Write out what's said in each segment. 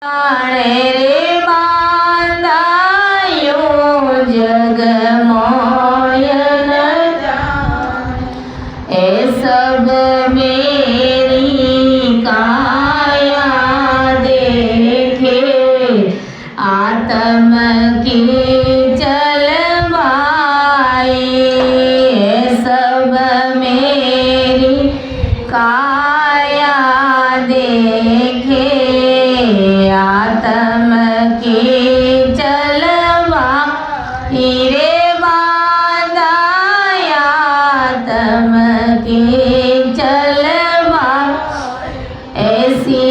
जाने रे बांधायो जग मोयन जाने, ए सब मेरी काया देखे, आत्म की चलवाई। ए सब मेरी काया देखे, आत्म की चलवाई रे बांधाया, आत्म की चलवाई। ऐसी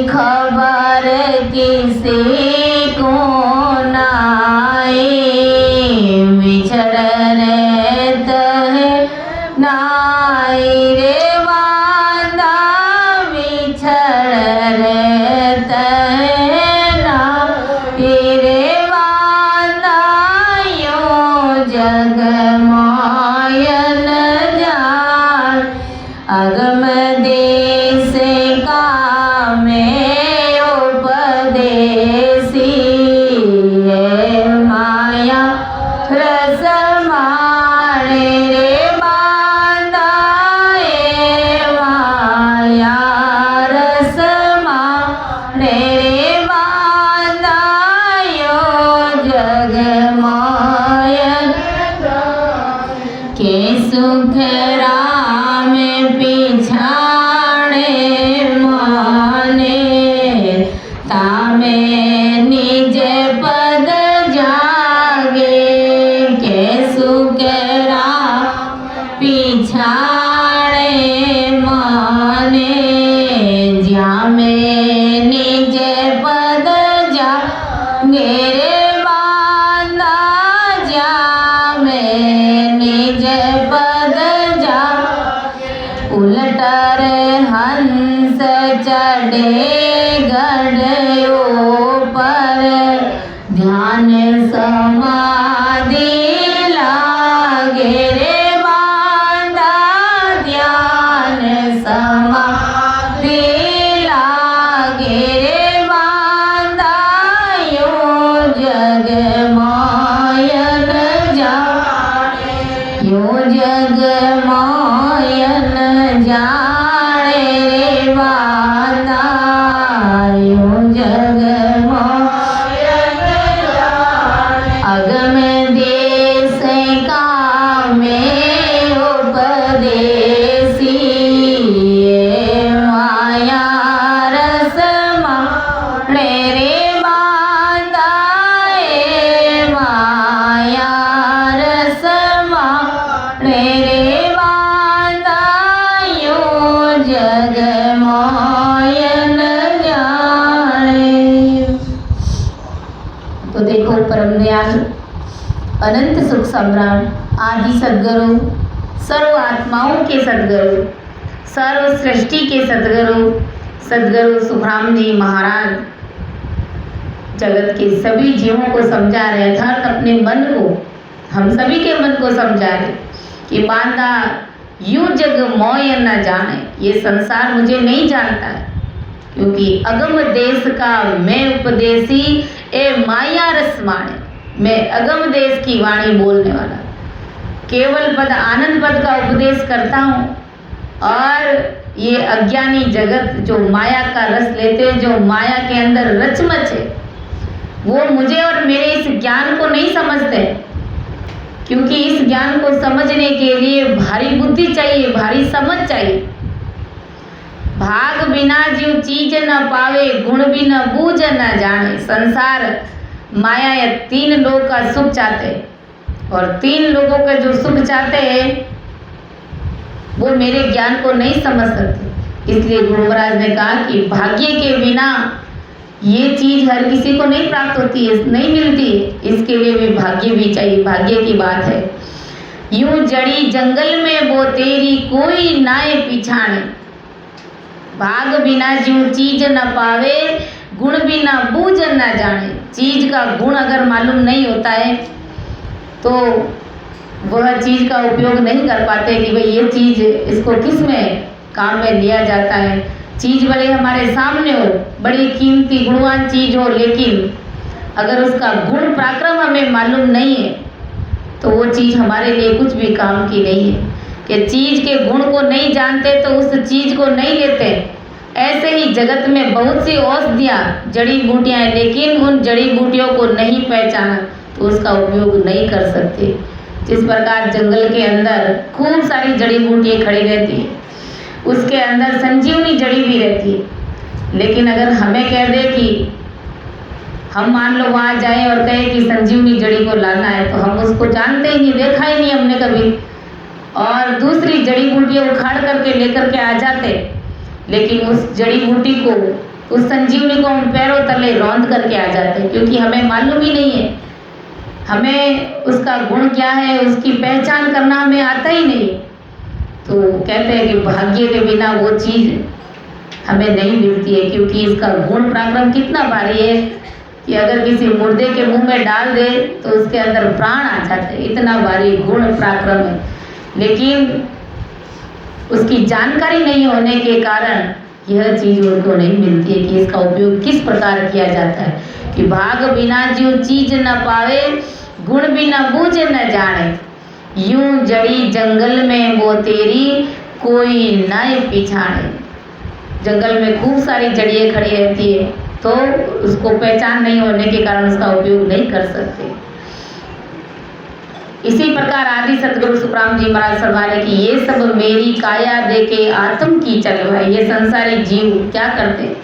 खबर किसी को नाई, बिछड़ रहता है नाई रे बांधा, बिछड़ रहता है नाई रे बांधा, यो जग मोयन जान। अगम देश का मैं उपदेसी, माया रस माणे रे बांधा, माया रस माणे रे बांधा, यो जग मोयन के सुख राम पिछाड़े माने, तामे निज पद जागे। के सुख राम पिछाड़े माने, जामे निज पद जागे रे बांधा, जामे निज पद जागे। उलटर हंस चढ़े गढ़ो पर, ध्यान समाधि लागे रे बांधा, ध्यान समाधि लागे रे बांधा, यो जग मोयन जाने, यो जग मोयन जाने रे बांधा, यो जग मोयन जाने। अगम देश का मैं उपदेसी, माया रस माणे रे बांधा, माया रस माणे रे बांधा, यो जग मोयन जाने। तो देखो परम दयालु अनंत सुख सम्राट आदि सद्गुरु, सर्व आत्माओं के सद्गुरु, सर्व सृष्टि के सद्गुरु, सद्गुरु सुखराम जी महाराज जगत के सभी जीवों को समझा रहे, अर्थात अपने मन को, हम सभी के मन को समझा रहे कि बांधा यूं जग मोय न जाने, ये संसार मुझे नहीं जानता है, क्योंकि अगम देश का मैं उपदेसी, ए माया रस माणे, मैं अगम देश की वाणी बोलने वाला, केवल पद आनंद पद का उपदेश करता हूँ। और ये अज्ञानी जगत जो माया का रस लेते हैं, जो माया के अंदर रचमच है, वो मुझे और मेरे इस ज्ञान को नहीं समझते, क्योंकि इस ज्ञान को समझने के लिए भारी बुद्धि चाहिए, भारी समझ चाहिए। भाग बिना जीव चीज न पावे, गुण बिना बूझ न जाने। संसार माया या तीन लोग का सुख चाहते हैं, और तीन लोगों का जो सुख चाहते हैं वो मेरे ज्ञान को नहीं समझ सकते। इसलिए गुरु महाराज ने कहा कि भाग्य के बिना ये चीज हर किसी को नहीं प्राप्त होती है, नहीं मिलती है, इसके लिए भी भाग्य भी चाहिए, भाग्य की बात है। यूं जड़ी जंगल में वो तेरी कोई नाए पिछाने, भाग बिना जीव चीज न पावे, गुण बिना बूझ न जाने। चीज का गुण अगर मालूम नहीं होता है तो वह चीज का उपयोग नहीं कर पाते कि भाई ये चीज इसको किस में काम में लिया जाता है, चीज़ भले हमारे सामने हो, बड़ी कीमती गुणवान चीज़ हो, लेकिन अगर उसका गुण पराक्रम हमें मालूम नहीं है तो वो चीज़ हमारे लिए कुछ भी काम की नहीं है। कि चीज़ के गुण को नहीं जानते तो उस चीज़ को नहीं लेते। ऐसे ही जगत में बहुत सी औषधियाँ, जड़ी बूटियाँ हैं, लेकिन उन जड़ी बूटियों को नहीं पहचाना तो उसका उपयोग नहीं कर सकते। जिस प्रकार जंगल के अंदर खूब सारी जड़ी बूटियाँ खड़ी रहती है, उसके अंदर संजीवनी जड़ी भी रहती है, लेकिन अगर हमें कह दे कि हम मान लो वहाँ जाएं और कहें कि संजीवनी जड़ी को लाना है, तो हम उसको जानते ही नहीं, देखा ही नहीं हमने कभी, और दूसरी जड़ी बूटियाँ उखाड़ करके लेकर के आ जाते। लेकिन उस जड़ी बूटी को, उस संजीवनी को हम पैरों तले रौंद करके आ जाते, क्योंकि हमें मालूम ही नहीं है, हमें उसका गुण क्या है, उसकी पहचान करना हमें आता ही नहीं। तो कहते हैं कि भाग्य के बिना वो चीज़ हमें नहीं मिलती है, क्योंकि इसका गुण पराक्रम कितना भारी है कि अगर किसी मुर्दे के मुंह में डाल दे तो उसके अंदर प्राण आ जाते, इतना भारी गुण पराक्रम है। लेकिन उसकी जानकारी नहीं होने के कारण यह चीज़ उनको नहीं मिलती है कि इसका उपयोग किस प्रकार किया जाता है। कि भाग बिना जो चीज न पावे, गुण बिना बूझे न जाने, यूं जड़ी जंगल में वो तेरी, कोई न पिछाड़े। जंगल में खूब सारी जड़ियाँ खड़ी रहती है, तो उसको पहचान नहीं होने के कारण उसका उपयोग नहीं कर सकते। इसी प्रकार आदि सदगुरु सुखराम जी महाराज फरमाने की ये सब मेरी काया देके आत्म की चलवाई। ये संसारी जीव क्या करते,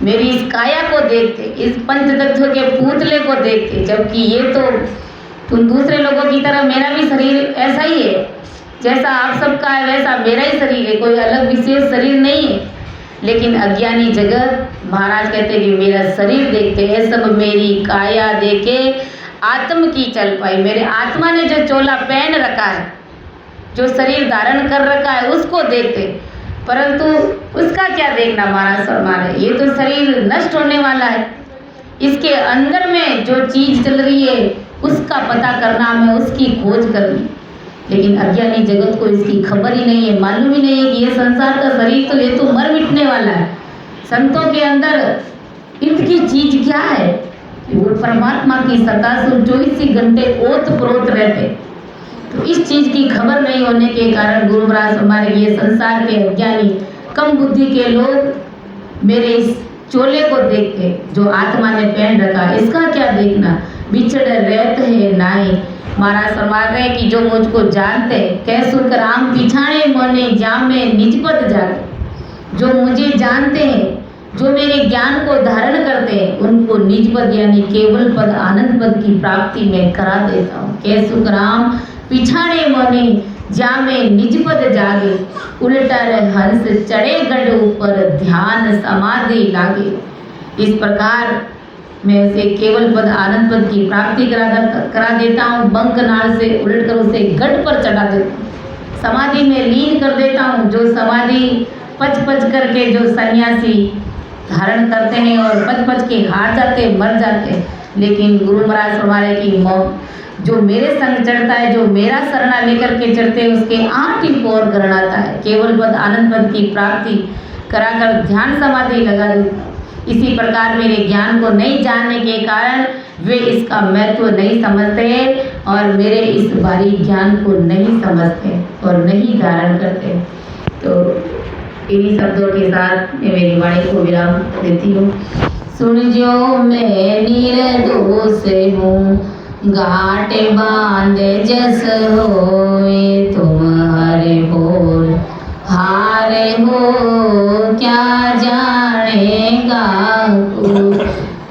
मेरी इस काया को देखते, इस पंचतत्व के पुतले को देखते, जबकि ये तो तुम दूसरे लोगों की तरह, मेरा भी शरीर ऐसा ही है, जैसा आप सबका है वैसा मेरा ही शरीर है, कोई अलग विशेष शरीर नहीं है। लेकिन अज्ञानी जगत महाराज कहते हैं कि मेरा शरीर देखते हैं, सब मेरी काया देके आत्म की चल पाई। मेरे आत्मा ने जो चोला पहन रखा है, जो शरीर धारण कर रखा है, उसको देखते, परंतु उसका क्या देखना। महाराज फरमा रहे ये तो शरीर नष्ट होने वाला है, इसके अंदर में जो चीज चल रही है उसका पता करना, हमें उसकी खोज करनी। लेकिन अज्ञानी जगत को इसकी खबर ही नहीं है, मालूम ही नहीं है कि ये संसार का शरीर तो ये तो मर मिटने वाला है। संतों के अंदर इनकी चीज क्या है, वो परमात्मा की सत्ता से 24 घंटे ओत प्रोत रहते। तो इस चीज की खबर नहीं होने के कारण गुरु महाराज हमारे ये संसार के अज्ञानी कम बुद्धि के लोग मेरे इस चोले को देखते जो आत्मा ने पहन रखा, इसका क्या देखना, बिछड़ रहते है नाई। महाराज फरमाते हैं कि जो मुझको जानते, कह सुख राम पिछाड़े मोने जामे निजपद जागे। जो मुझे जानते हैं, जो मेरे ज्ञान को धारण करते हैं, उनको निज पद यानी केवल पद आनंद पद की प्राप्ति में करा देता हूँ। कह सुख राम पिछाड़े मोने जामे निज पद जागे, उल्टर हंस चढ़े गढ़ ऊपर ध्यान समाधि लागे। इस प्रकार मैं उसे केवल पद आनंद पद की प्राप्ति करा देता हूँ। बंक नाल से उलट कर उसे गढ़ पर चढ़ा देता हूँ, समाधि में लीन कर देता हूँ। जो समाधि पच पच करके जो सन्यासी धारण करते हैं और पच पच के हार जाते, मर जाते, लेकिन गुरु महाराज फरमाने की जो मेरे संग चढ़ता है, जो मेरा शरणा लेकर के चढ़ते हैं, उसके 8 ही पौर ग्रहण आता है। केवल पद आनंद पद की प्राप्ति कराकर ध्यान समाधि लगा देता। इसी प्रकार मेरे ज्ञान को नहीं जानने के कारण वे इसका महत्व नहीं समझते और मेरे इस भारी ज्ञान को नहीं समझते और नहीं धारण करते। तो इन्हीं शब्दों के साथ मैं मेरी वाणी को विराम देती हूँ। सुन जो मैं निर्दोष हूँ, घाट बांधे जस होए, तुम हरे बोल हारे हो, क्या जानेगा को।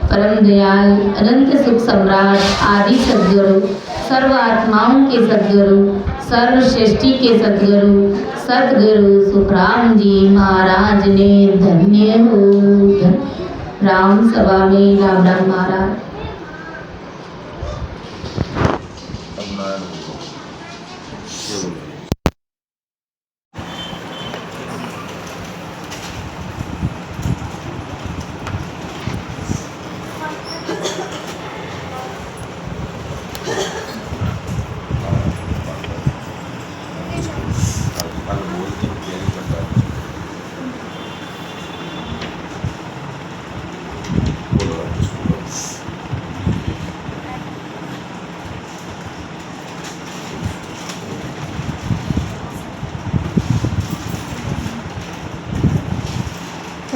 परम दयाल अनंत सुख सम्राट आदि सद्गुरु, सर्व आत्माओं के सद्गुरु, सर्व सृष्टि के सद्गुरु सद्गुरु सुखराम जी महाराज ने धन्य हो। राम सभा में राम राम महाराज।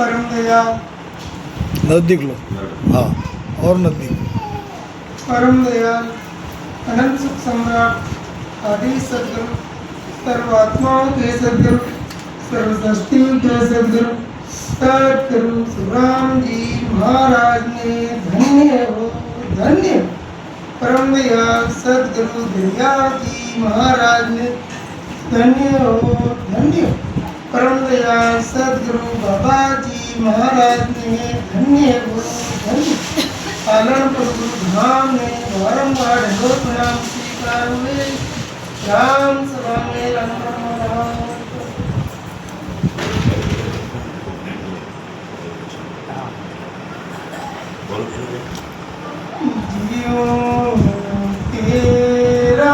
परम दया नजदीक लो, हाँ और नजदीक। परम दयाल अनंत सुख सम्राट आदि सदगुरु सर्वात्माओं के सदगुरु सर्वसृष्टि के सदगुरु सदगुरु सुराम जी महाराज ने धन्य हो धन्य। परम दयाल सदगुरु दया जी महाराज ने धन्य हो धन्य। परम दयाल सदगुरु बाबा जी महाराज ने धन्य हो धन्य। पालनपुर गुरुधाम में बारंबार ढोल प्रणाम स्वीकार हुए। राम सभा में जियो तेरा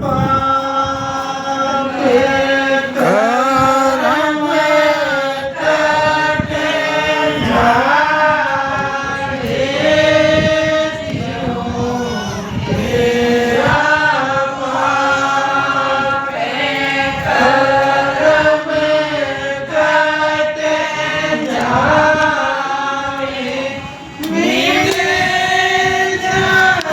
पापे करम कटे जाए। जियो तेरा पापे करम कटे जाए। मेरे जन्म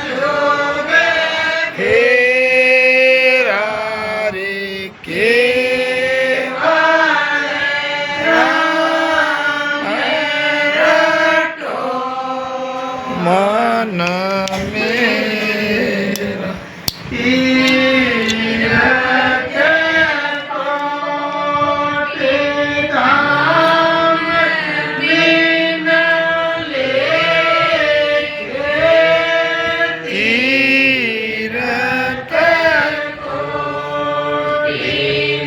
युग तेरा केवल राम मेरा तो मन मेरा मन मन मेरा तीरथ कोटि धाम बिन लेके। तीरथ कोटि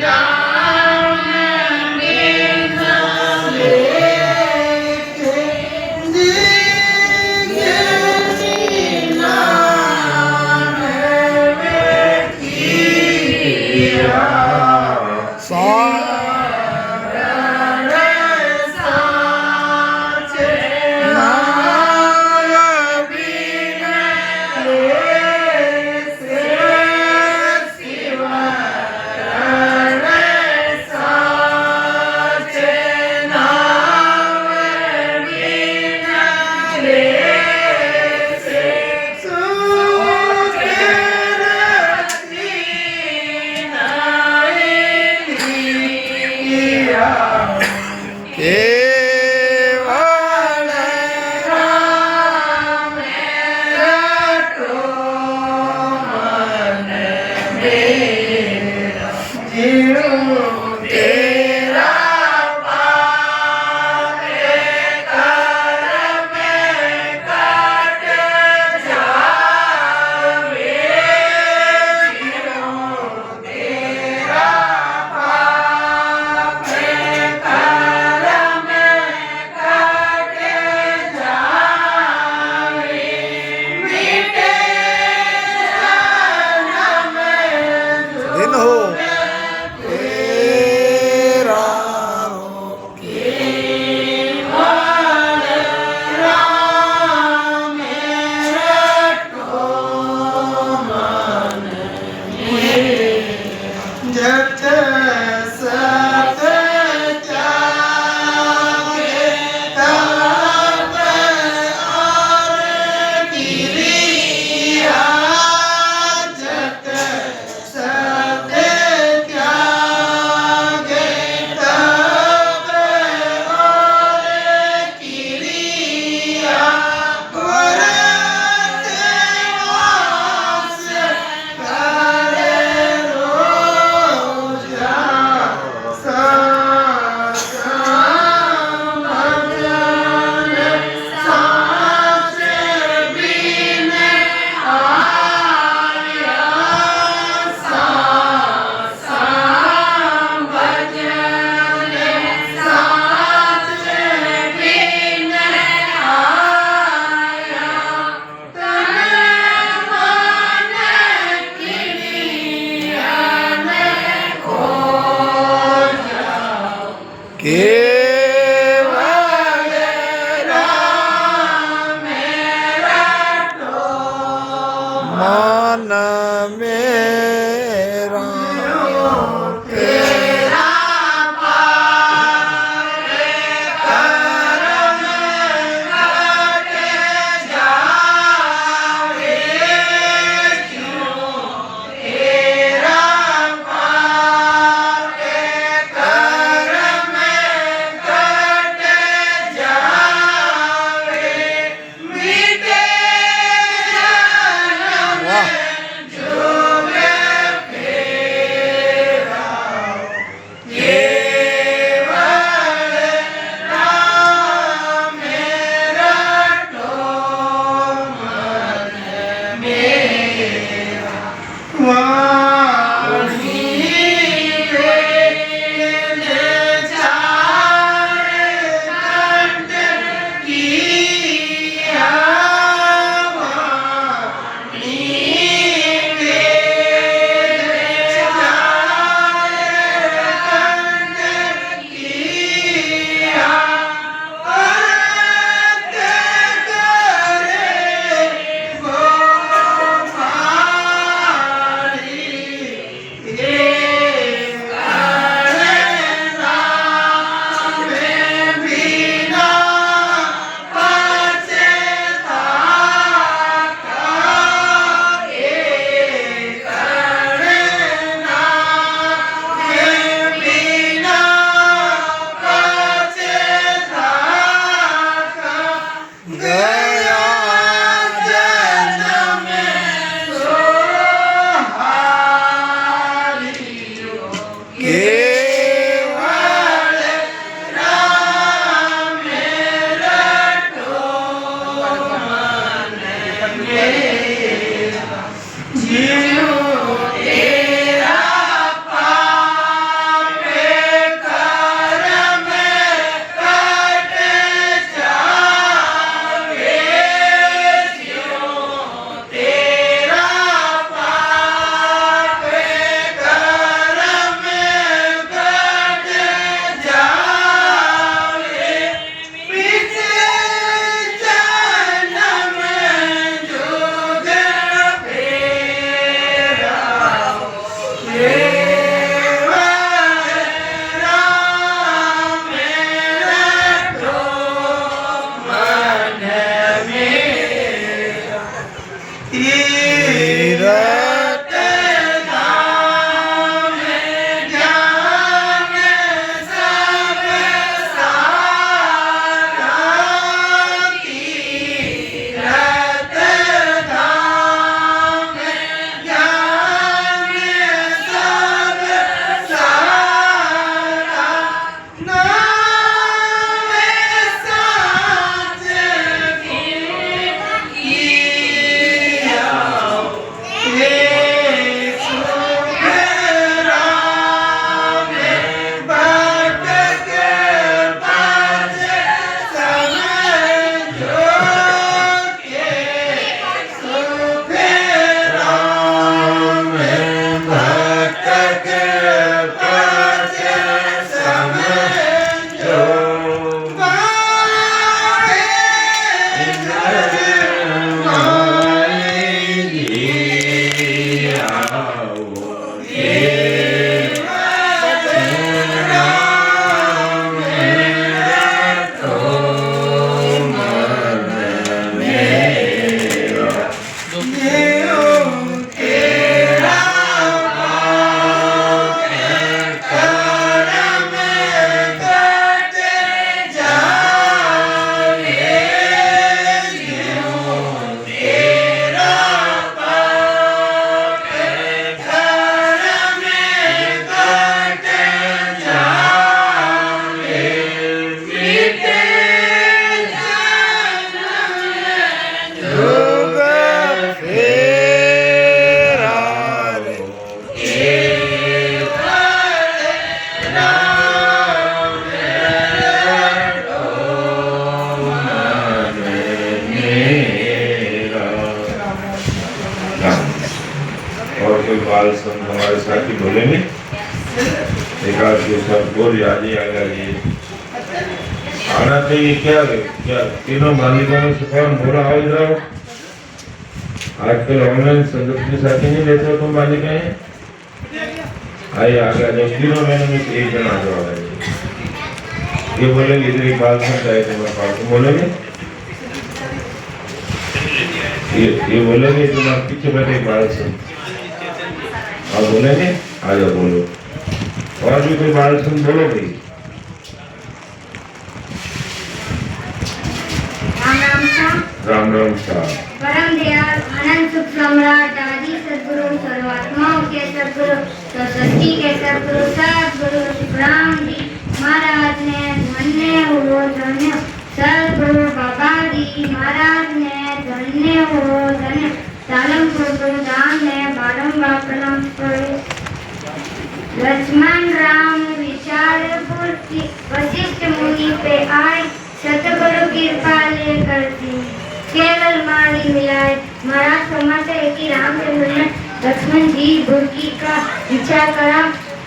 धाम बिन लेके। जी तीरथ धाम ज्ञान सब सारा तीरथ धाम ज्ञान सब सारा नाम साच किया हे सुख राम भक्त के पास समझो के सुख राम भक्त के पास समझो और कोई बाल संत हमारे साथी बोलेंगे एक आध के सब बोल आगे आना चाहिए। क्या क्या तीनों मालिकों में से कौन बोला आओ इधर आओ। आजकल ऑनलाइन संगत के साथी नहीं लेते हो तुम मालिकाएं आइए आगे आ जाओ। तीनों महीनों में से एक जन आ जाओ। ये बोलेंगे इधर एक बाल संत आए थे मैं तुम बोलेंगे ये बोलेंगे तुम्हारे पीछे बैठे बाल संत आप बोलेंगे आ जाओ बोलो। और भी कोई बाल संत बोलो भाई। राम राम साहब परम दयाल अनंत सुख सम्राट आदि सद्गुरु सर्वात्माओं के सद्गुरु सृष्टि के सद्गुरु सद्गुरु सुखराम जी महाराज ने धन्य हो धन्य सद्गुरु बाबा जी महाराज ने धन्य हो धन्य सालमपुर गुरुधाम ने बारंबार प्रणाम करो। लक्ष्मण राम विचारपुर की वशिष्ठ मुनि पे आए सतगुरु कृपा लेकर थी केवल मारी मिलाए महाराज फरमाते हैं कि रामचंद्र ने लक्ष्मण जी बुर्की का विचार करा।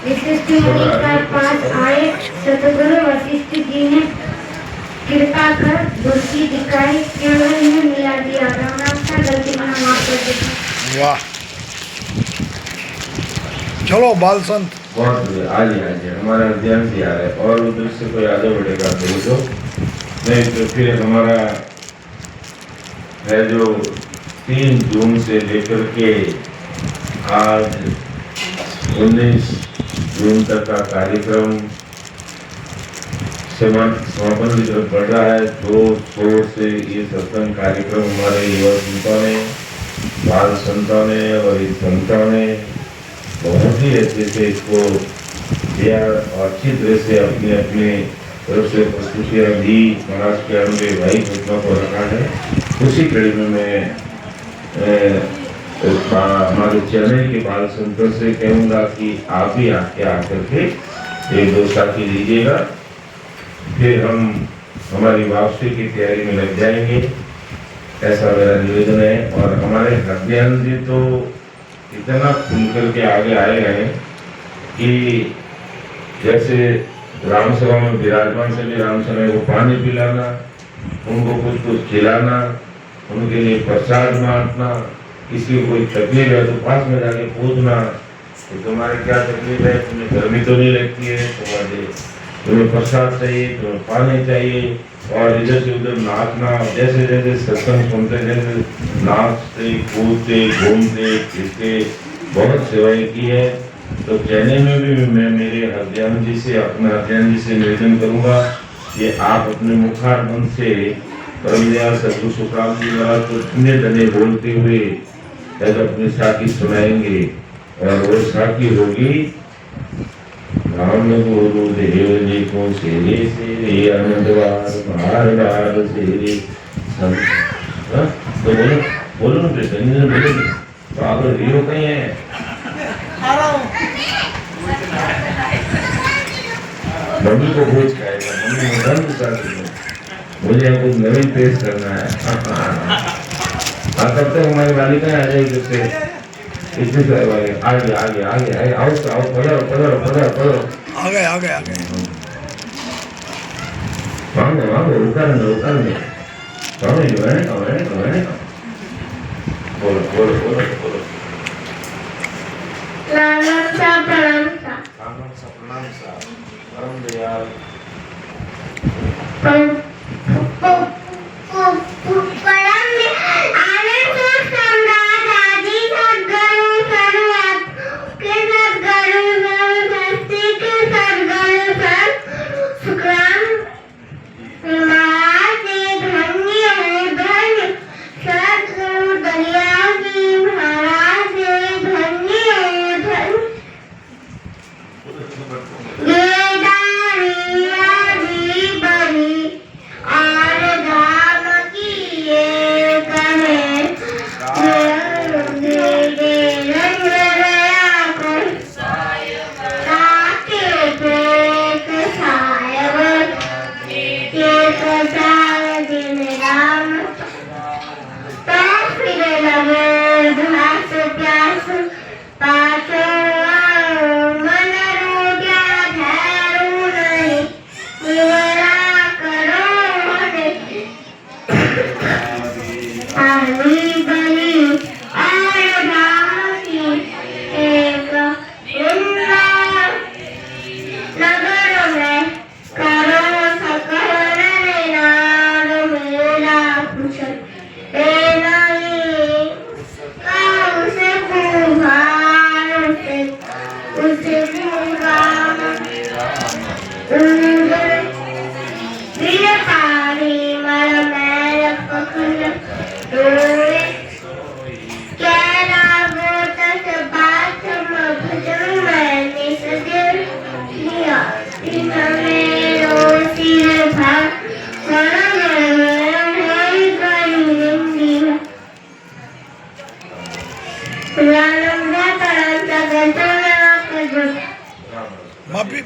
वशिष्ठ मुनि के पास आए सतगुरु वशिष्ठ जी ने कृपा कर बुर्की दिखाई केवल में मिला दिया। राम राम का गलती मना माफ कर देना। वाह चलो बाल संत बहुत आज हमारा ध्यान से आ रहा है और उधर से कोई आगे बढ़ेगा तो नहीं तो फिर हमारा है जो 3 जून से लेकर के आज 19 जून तक का कार्यक्रम समापन की तरफ बढ़ रहा है। 2 छोर से ये सत्संग कार्यक्रम हमारे युवा संतों ने बाल संतों ने और इस संतों ने बहुत ही अच्छे से इसको दिया और अच्छी तरह से अपनी अपनी तरफ से प्रस्तुतियाँ दी। महाराज के अनुगे भाई घटना को रखा है। उसी कड़ी में मैं हमारे चेन्नई के बाल संतों से कहूँगा कि आप भी आके आकर के 1-2 साथी लीजिएगा फिर हम हमारी वापसी की तैयारी में लग जाएंगे ऐसा मेरा निवेदन है। और हमारे हरदयाल जी तो इतना खुल करके आगे आए हैं कि जैसे राम सभा में विराजमान से भी राम समय को पानी पिलाना उनको कुछ खिलाना उनके लिए प्रसाद बांटना किसी को कोई तकलीफ है तो पास में जाके पूछना कि तुम्हारी क्या तकलीफ है तुम्हें गर्मी तो नहीं लगती है तुम्हारे तुम्हें प्रसाद चाहिए, तुम्हें पानी चाहिए, और इधर से उधर नाचना, जैसे जैसे सत्संग सुनते, जैसे नाचते कूदते घूमते फिरते बहुत सेवाएं की है। तो कहने में भी मैं मेरे हरदयान जी से, अपने हरदयान जी से निवेदन करूंगा कि आप अपने मुखारबंद से परमदयाल सद्गुरु सुखराम जी महाराज को धन्य धन्य बोलते हुए जब अपनी साखी सुनाएंगे, और वो साखी होगी राम गुरुदेव जी को सेरे सेरे आनंदवार बार बार सेरे। तो बोलो बोलो ना बेटा, बोलो तो आप हीरो कहीं है। मम्मी को भोज खाएगा, मम्मी मदन साथ मुझे कुछ नवीन पेश करना है। तब तक हमारी बालिका आ जाएगी उससे इतने सारे वाले आगे आगे आगे आगे आओ आओ पढ़ो पढ़ो पढ़ो पढ़ो आगे आगे आगे वांगो वांगो उतारने कौन बोलो बोलो बोलो बोलो प्रणाम सा प्रणाम सा परम दयाल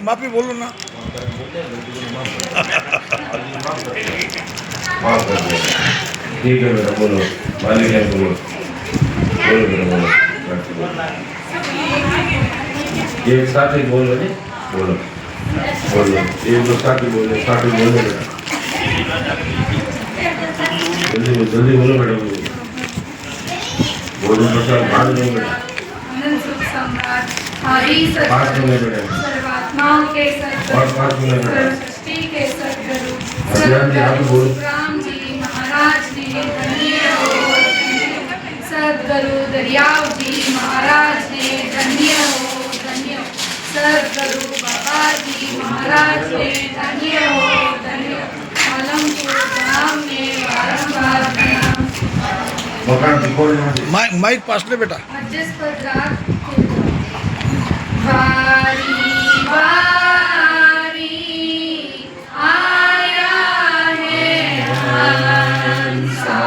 माफी बोलो ना। ठीक है बेटा बोलो, मालिक है बोलो बोलो बेटा बोलो, एक साथ ही बोलो नहीं बोलो बोलो एक दो साथ ही बोलो बेटा जल्दी बोलो बेटा बोलो प्रसाद भाग दो बेटा पाँच मिनट बेटा सर्वात्माओं के और 5 मिनट सृष्टि के सद्गुरु अभियान जी आप बोलो राम जी महाराज ने धन्य हो, सद्गुरु दरियाव जी महाराज ने धन्य हो धन्य हो, सद्गुरु बाबा जी महाराज ने धन्य हो धन्य हो, आलमपुर धाम में बारंबार प्रणाम। मकान दिखो माइक पास ले बेटा। जिस पर रात वारी वारी आया है हंसा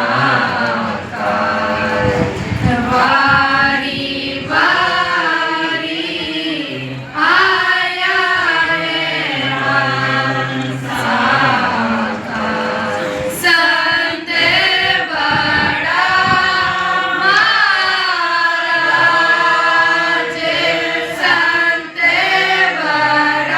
का, वारी वारी आया है हंसा का, संत बड़ा महाराज संत बड़ा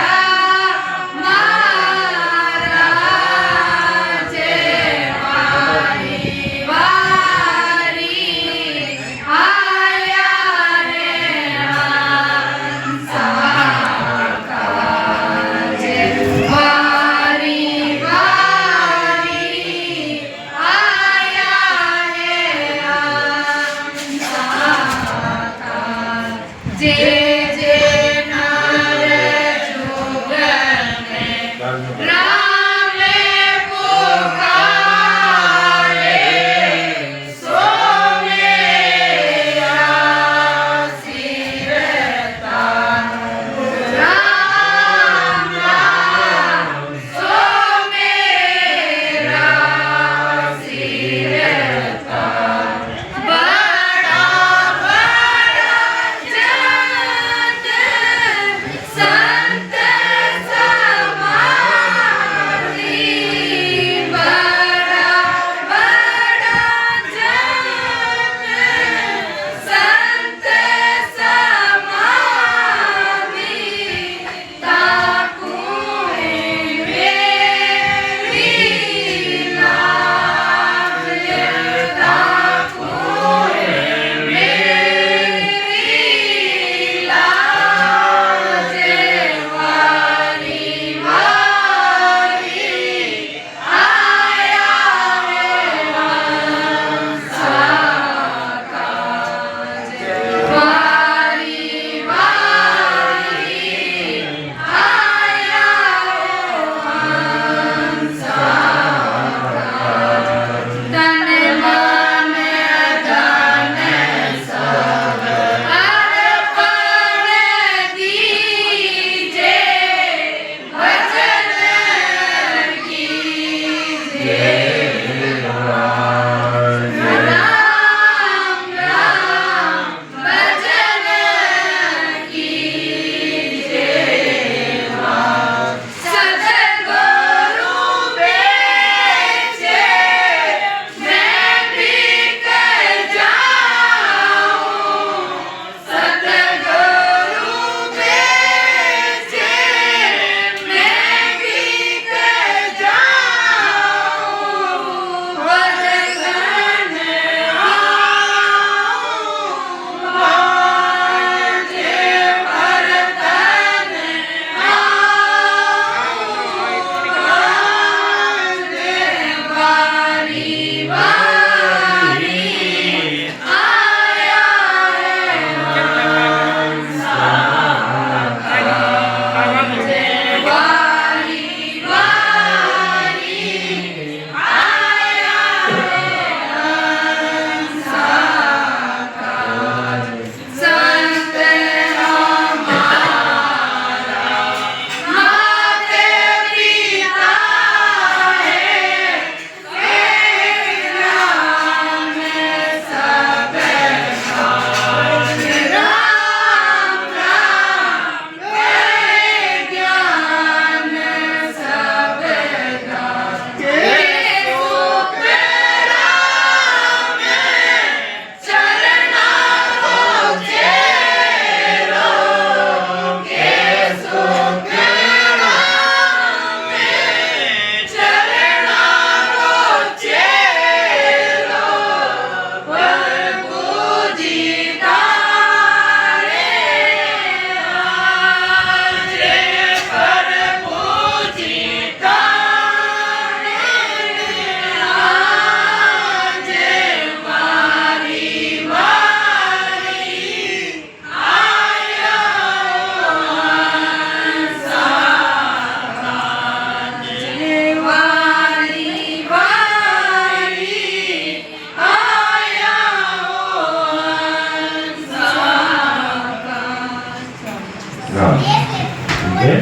हाँ ठीक है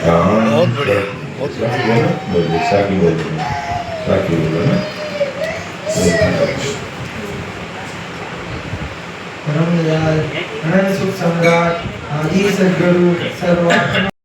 हाँ बहुत बढ़िया, बहुत बढ़िया। बोलो साकी बोलो साकी बोलो ना परम दयाल अनंत सुख सम्राट आदि सद्गुरु सर्व